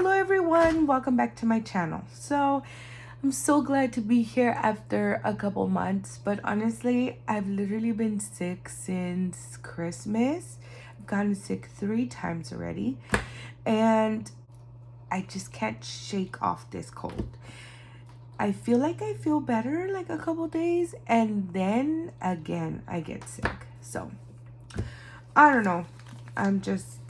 Hello everyone, welcome back to my channel. So I'm so glad to be here after a couple months, but honestly I've literally been sick since Christmas. I've gotten sick 3 times already and I just can't shake off this cold. I feel like I feel better like a couple days and then again I get sick. So I don't know, I'm just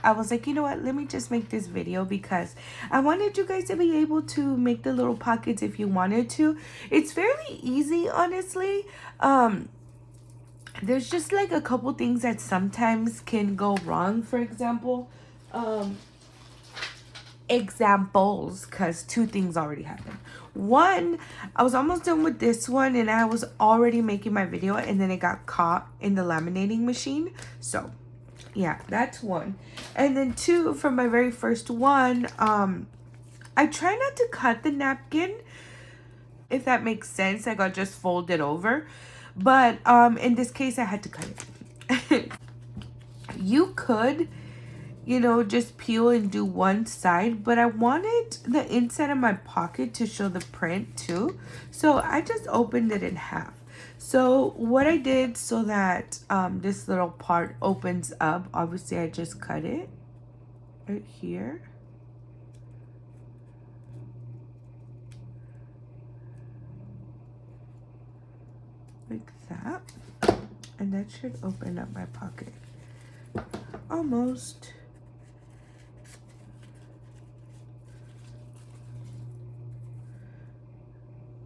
I was like, you know what, let me just make this video because I wanted you guys to be able to make the little pockets if you wanted to. It's fairly easy, honestly. There's just like a couple things that sometimes can go wrong. For example, examples, because 2 things already happened. One, I was almost done with this one and I was already making my video and then it got caught in the laminating machine. So yeah, that's one. And then 2, from my very first one, I try not to cut the napkin, if that makes sense. Like I'll just fold it over, but in this case I had to cut it. You could, you know, just peel and do one side, but I wanted the inside of my pocket to show the print too, so I just opened it in half. So what I did so that this little part opens up, obviously I just cut it right here. Like that. And that should open up my pocket. Almost.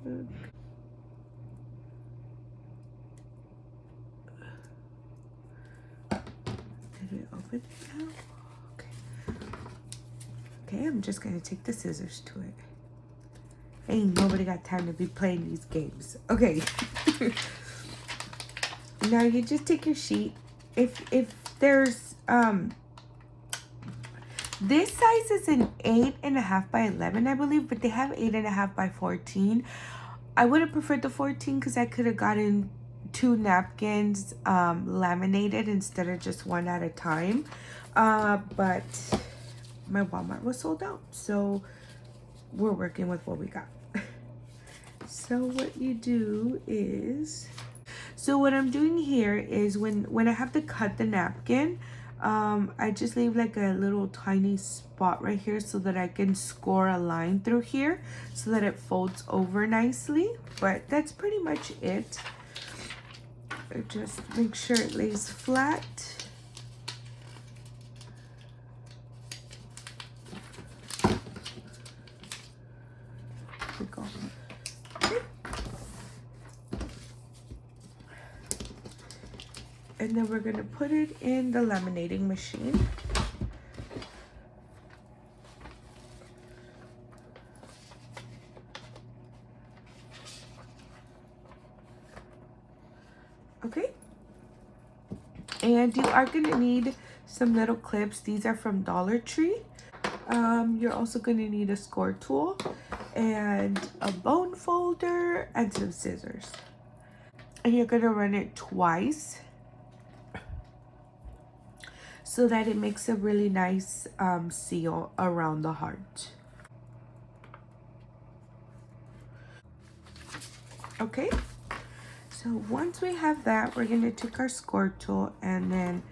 Okay. Did it open it now? Okay. Okay, I'm just gonna take the scissors to it. Ain't nobody got time to be playing these games. Okay. Now you just take your sheet. If there's this size is an 8.5 by 11, I believe, but they have 8.5 by 14. I would have preferred the 14 because I could have gotten 2 napkins laminated instead of just one at a time. But my Walmart was sold out, so we're working with what we got. So what you do is, so what I'm doing here is when I have to cut the napkin, I just leave like a little tiny spot right here so that I can score a line through here so that it folds over nicely. But that's pretty much it. Just make sure it lays flat. There we go. Okay. And then we're going to put it in the laminating machine. Okay. And you are going to need some little clips. These are from Dollar Tree. You're also going to need a score tool and a bone folder and some scissors. And you're going to run it twice so that it makes a really nice seal around the heart. Okay, so once we have that, we're going to take our score tool and then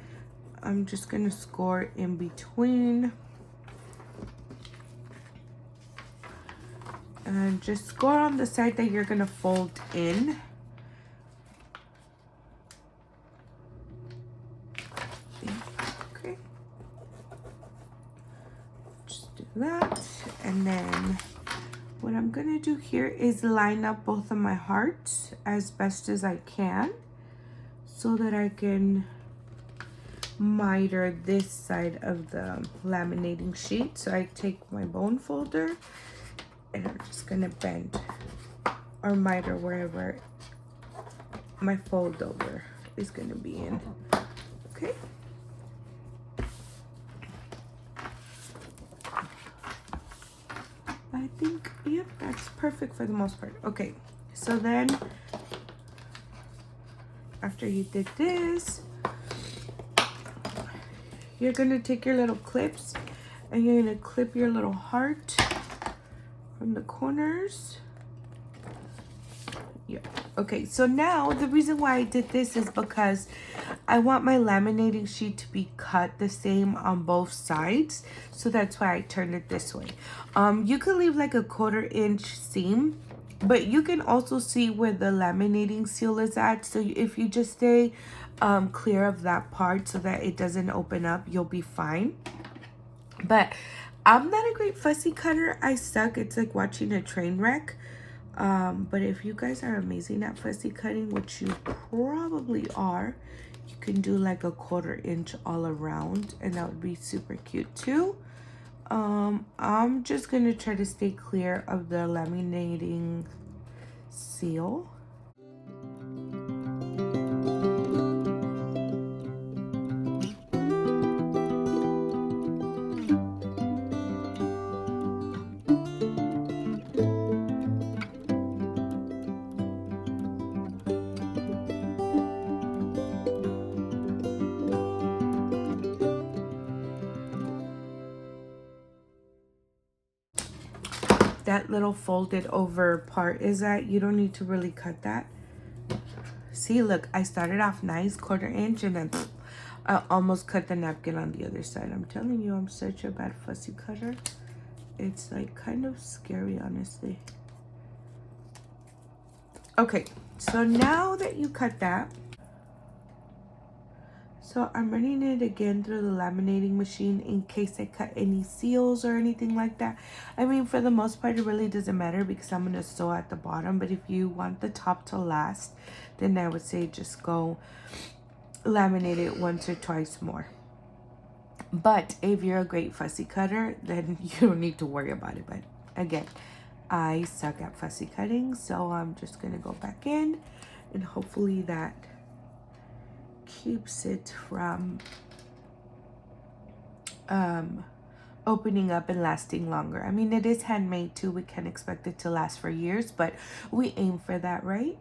I'm just going to score in between. And just score on the side that you're going to fold in. Okay. Just do that. And then what I'm going to do here is line up both of my hearts as best as I can so that I can miter this side of the laminating sheet. So I take my bone folder and I'm just gonna bend or miter wherever my fold over is gonna be in. Okay. I think, yep, that's perfect for the most part. Okay, so then after you did this, you're gonna take your little clips And you're gonna clip your little heart from the corners. Yeah. Okay, so now the reason why I did this is because I want my laminating sheet to be cut the same on both sides. So that's why I turned it this way. You could leave like a 1/4 inch seam, but you can also see where the laminating seal is at. So if you just stay clear of that part so that it doesn't open up, you'll be fine. But I'm not a great fussy cutter. I suck. It's like watching a train wreck. But if you guys are amazing at fussy cutting, which you probably are, you can do like a 1/4 inch all around, and that would be super cute too. I'm just gonna try to stay clear of the laminating seal. That little folded over part is that you don't need to really cut that. See, look, I started off nice, 1/4 inch, and then I almost cut the napkin on the other side. I'm telling you, I'm such a bad fussy cutter. It's like kind of scary, honestly. Okay, so now that you cut that, so I'm running it again through the laminating machine in case I cut any seals or anything like that. I mean, for the most part, it really doesn't matter because I'm going to sew at the bottom. But if you want the top to last, then I would say just go laminate it once or twice more. But if you're a great fussy cutter, then you don't need to worry about it. But again, I suck at fussy cutting, so I'm just going to go back in, and hopefully that keeps it from opening up and lasting longer. I mean, it is handmade too. We can't expect it to last for years, but we aim for that, right?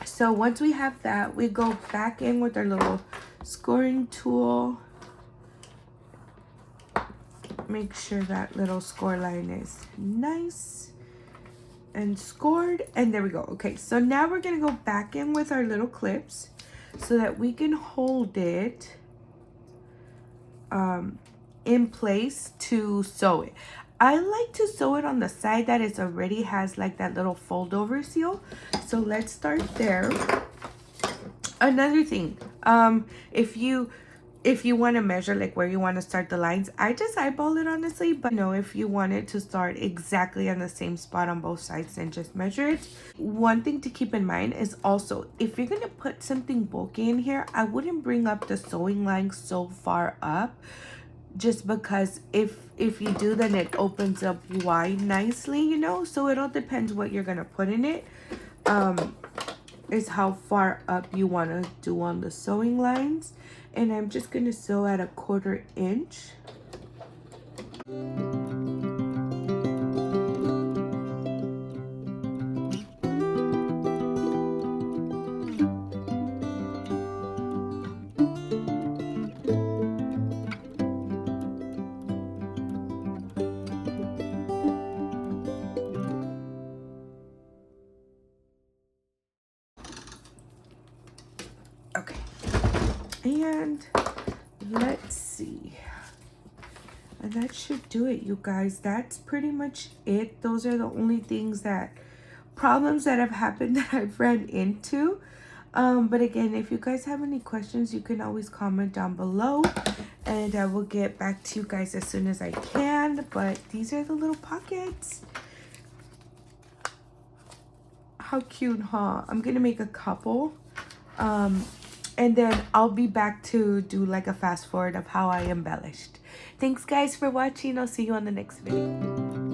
So once we have that, we go back in with our little scoring tool. Make sure that little score line is nice and scored, and there we go. Okay, so now we're gonna go back in with our little clips so that we can hold it in place to sew it. I like to sew it on the side that it already has like that little fold over seal. So let's start there. Another thing, if you want to measure like where you want to start the lines, I just eyeball it honestly, but you know, if you want it to start exactly on the same spot on both sides, then just measure it. One thing to keep in mind is also, if you're going to put something bulky in here, I wouldn't bring up the sewing line so far up, just because if you do, then it opens up wide nicely, you know. So it all depends what you're going to put in it, is how far up you want to do on the sewing lines. And I'm just going to sew at a 1/4 inch. Okay. And let's see, and that should do it, you guys. That's pretty much it. Those are the only problems that have happened that I've ran into. But again, if you guys have any questions, you can always comment down below, and I will get back to you guys as soon as I can. But these are the little pockets. How cute, huh? I'm gonna make a couple. And then I'll be back to do like a fast forward of how I embellished. Thanks guys for watching. I'll see you on the next video.